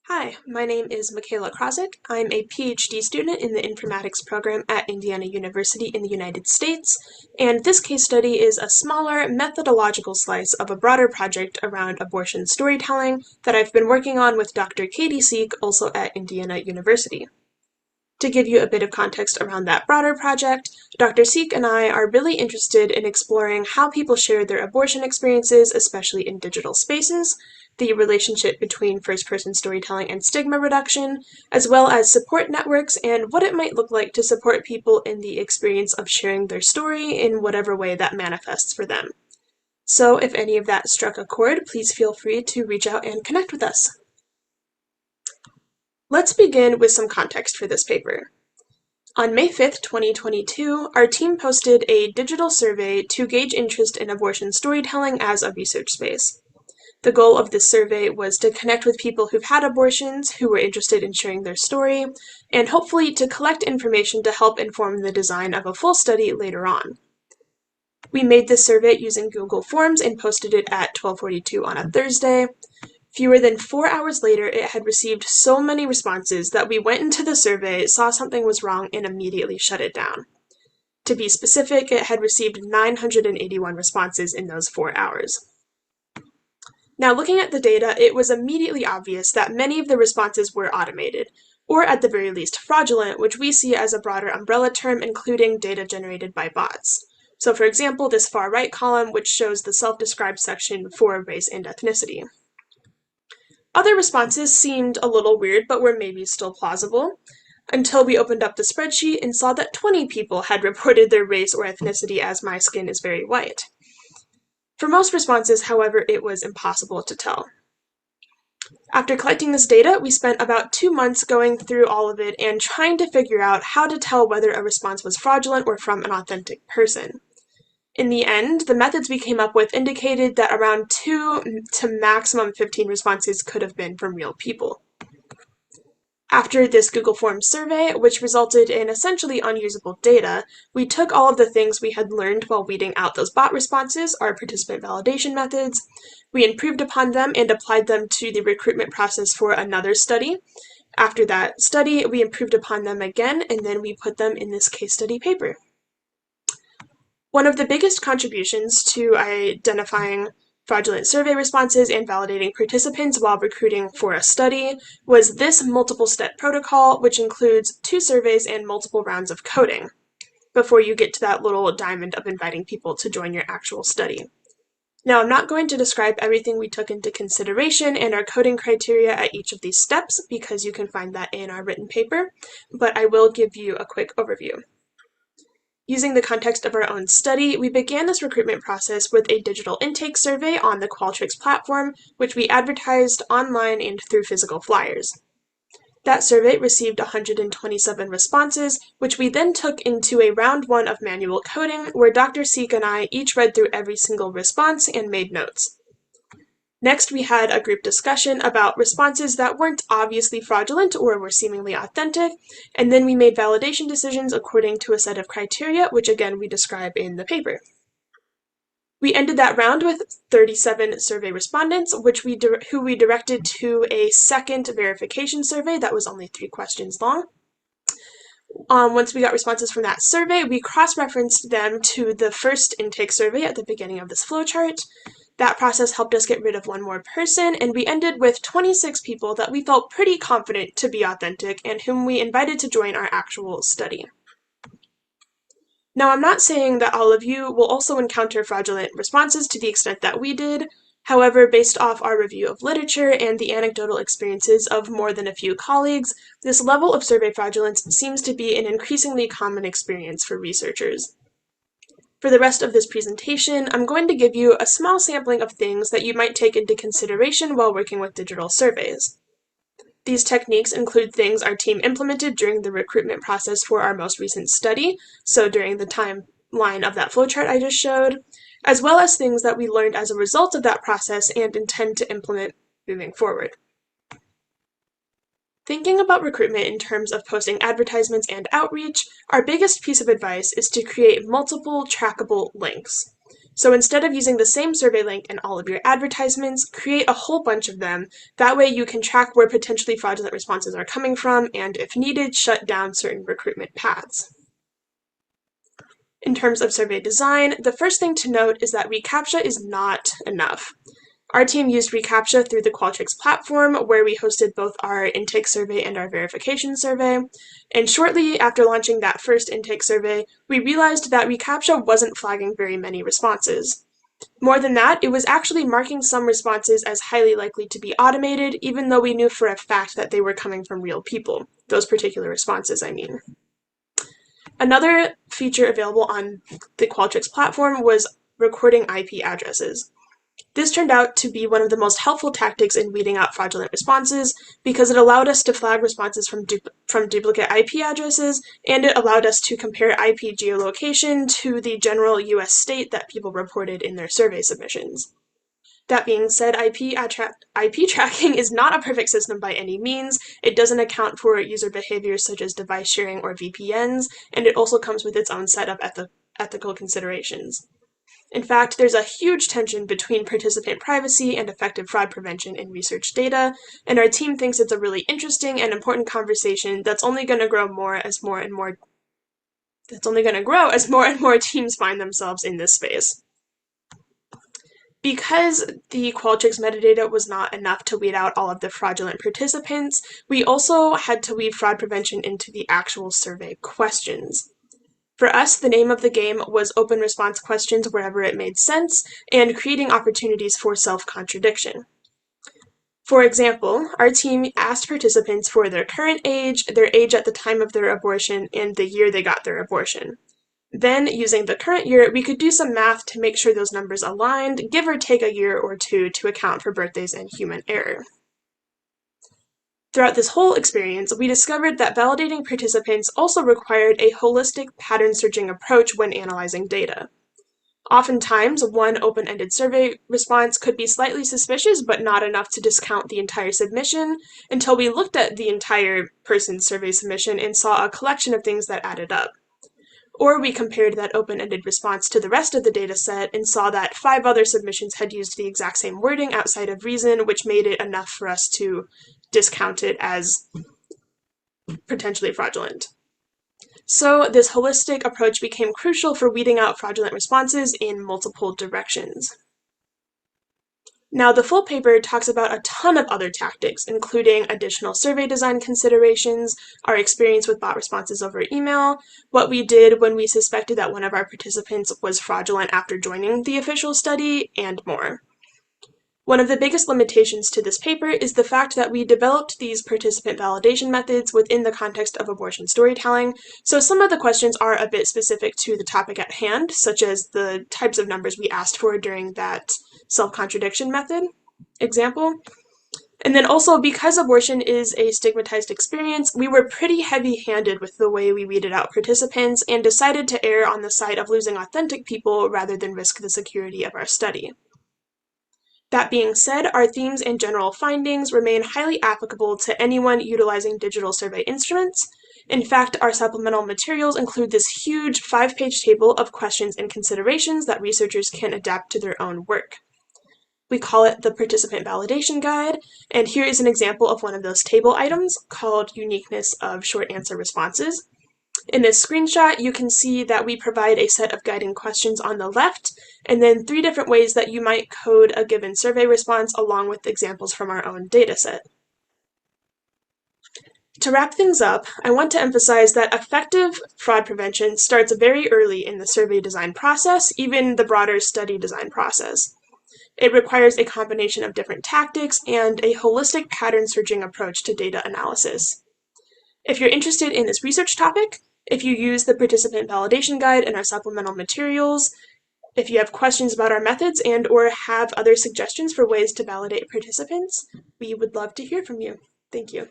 Hi, my name is Michaela Krawczyk. I'm a PhD student in the informatics program at Indiana University in the United States, and this case study is a smaller methodological slice of a broader project around abortion storytelling that I've been working on with Dr. Katie Siek, also at Indiana University. To give you a bit of context around that broader project, Dr. Siek and I are really interested in exploring how people share their abortion experiences, especially in digital spaces, the relationship between first-person storytelling and stigma reduction, as well as support networks and what it might look like to support people in the experience of sharing their story in whatever way that manifests for them. So if any of that struck a chord, please feel free to reach out and connect with us. Let's begin with some context for this paper. On May 5th, 2022, our team posted a digital survey to gauge interest in abortion storytelling as a research space. The goal of this survey was to connect with people who've had abortions, who were interested in sharing their story, and hopefully to collect information to help inform the design of a full study later on. We made this survey using Google Forms and posted it at 12:42 on a Thursday. Fewer than 4 hours later, it had received so many responses that we went into the survey, saw something was wrong, and immediately shut it down. To be specific, it had received 981 responses in those 4 hours. Now, looking at the data, it was immediately obvious that many of the responses were automated, or at the very least fraudulent, which we see as a broader umbrella term including data generated by bots. So for example, this far right column, which shows the self-described section for race and ethnicity. Other responses seemed a little weird, but were maybe still plausible, until we opened up the spreadsheet and saw that 20 people had reported their race or ethnicity as "my skin is very white." For most responses, however, it was impossible to tell. After collecting this data, we spent about 2 months going through all of it and trying to figure out how to tell whether a response was fraudulent or from an authentic person. In the end, the methods we came up with indicated that around 2 to maximum 15 responses could have been from real people. After this Google Forms survey, which resulted in essentially unusable data, we took all of the things we had learned while weeding out those bot responses, our participant validation methods, we improved upon them and applied them to the recruitment process for another study. After that study, we improved upon them again, and then we put them in this case study paper. One of the biggest contributions to identifying fraudulent survey responses and validating participants while recruiting for a study was this multiple-step protocol, which includes 2 surveys and multiple rounds of coding before you get to that little diamond of inviting people to join your actual study. Now, I'm not going to describe everything we took into consideration and our coding criteria at each of these steps because you can find that in our written paper, but I will give you a quick overview. Using the context of our own study, we began this recruitment process with a digital intake survey on the Krawczyk platform, which we advertised online and through physical flyers. That survey received 127 responses, which we then took into a round 1 of manual coding, where Dr. Siek and I each read through every single response and made notes. Next, we had a group discussion about responses that weren't obviously fraudulent or were seemingly authentic, and then we made validation decisions according to a set of criteria, which again we describe in the paper. We ended that round with 37 survey respondents, who we directed to a second verification survey that was only 3 questions long. Once we got responses from that survey, we cross-referenced them to the first intake survey at the beginning of this flowchart. That process helped us get rid of 1 more person, and we ended with 26 people that we felt pretty confident to be authentic and whom we invited to join our actual study. Now, I'm not saying that all of you will also encounter fraudulent responses to the extent that we did. However, based off our review of literature and the anecdotal experiences of more than a few colleagues, this level of survey fraudulence seems to be an increasingly common experience for researchers. For the rest of this presentation, I'm going to give you a small sampling of things that you might take into consideration while working with digital surveys. These techniques include things our team implemented during the recruitment process for our most recent study, so during the timeline of that flowchart I just showed, as well as things that we learned as a result of that process and intend to implement moving forward. Thinking about recruitment in terms of posting advertisements and outreach, our biggest piece of advice is to create multiple trackable links. So instead of using the same survey link in all of your advertisements, create a whole bunch of them. That way you can track where potentially fraudulent responses are coming from and, if needed, shut down certain recruitment paths. In terms of survey design, the first thing to note is that reCAPTCHA is not enough. Our team used reCAPTCHA through the Krawczyk platform, where we hosted both our intake survey and our verification survey. And shortly after launching that first intake survey, we realized that reCAPTCHA wasn't flagging very many responses. More than that, it was actually marking some responses as highly likely to be automated, even though we knew for a fact that they were coming from real people. Those particular responses, I mean. Another feature available on the Krawczyk platform was recording IP addresses. This turned out to be one of the most helpful tactics in weeding out fraudulent responses because it allowed us to flag responses from duplicate IP addresses, and it allowed us to compare IP geolocation to the general US state that people reported in their survey submissions. That being said, IP tracking is not a perfect system by any means. It doesn't account for user behaviors such as device sharing or VPNs, and it also comes with its own set of ethical considerations. In fact, there's a huge tension between participant privacy and effective fraud prevention in research data, and our team thinks it's a really interesting and important conversation that's only going to grow as more and more teams find themselves in this space. Because the Krawczyk's metadata was not enough to weed out all of the fraudulent participants, we also had to weave fraud prevention into the actual survey questions. For us, the name of the game was open response questions wherever it made sense, and creating opportunities for self-contradiction. For example, our team asked participants for their current age, their age at the time of their abortion, and the year they got their abortion. Then, using the current year, we could do some math to make sure those numbers aligned, give or take a year or two to account for birthdays and human error. Throughout this whole experience, we discovered that validating participants also required a holistic pattern-searching approach when analyzing data. Oftentimes, one open-ended survey response could be slightly suspicious but not enough to discount the entire submission until we looked at the entire person's survey submission and saw a collection of things that added up. Or we compared that open-ended response to the rest of the dataset and saw that 5 other submissions had used the exact same wording outside of reason, which made it enough for us to discount it as potentially fraudulent. So this holistic approach became crucial for weeding out fraudulent responses in multiple directions. Now, the full paper talks about a ton of other tactics, including additional survey design considerations, our experience with bot responses over email, what we did when we suspected that one of our participants was fraudulent after joining the official study, and more. One of the biggest limitations to this paper is the fact that we developed these participant validation methods within the context of abortion storytelling, so some of the questions are a bit specific to the topic at hand, such as the types of numbers we asked for during that self-contradiction method example. And then also, because abortion is a stigmatized experience, we were pretty heavy-handed with the way we weeded out participants and decided to err on the side of losing authentic people rather than risk the security of our study. That being said, our themes and general findings remain highly applicable to anyone utilizing digital survey instruments. In fact, our supplemental materials include this huge 5-page table of questions and considerations that researchers can adapt to their own work. We call it the Participant Validation Guide, and here is an example of one of those table items called Uniqueness of Short Answer Responses. In this screenshot, you can see that we provide a set of guiding questions on the left, and then 3 different ways that you might code a given survey response along with examples from our own dataset. To wrap things up, I want to emphasize that effective fraud prevention starts very early in the survey design process, even the broader study design process. It requires a combination of different tactics and a holistic pattern-searching approach to data analysis. If you're interested in this research topic, if you use the Participant Validation Guide and our supplemental materials, if you have questions about our methods and/or have other suggestions for ways to validate participants, we would love to hear from you. Thank you.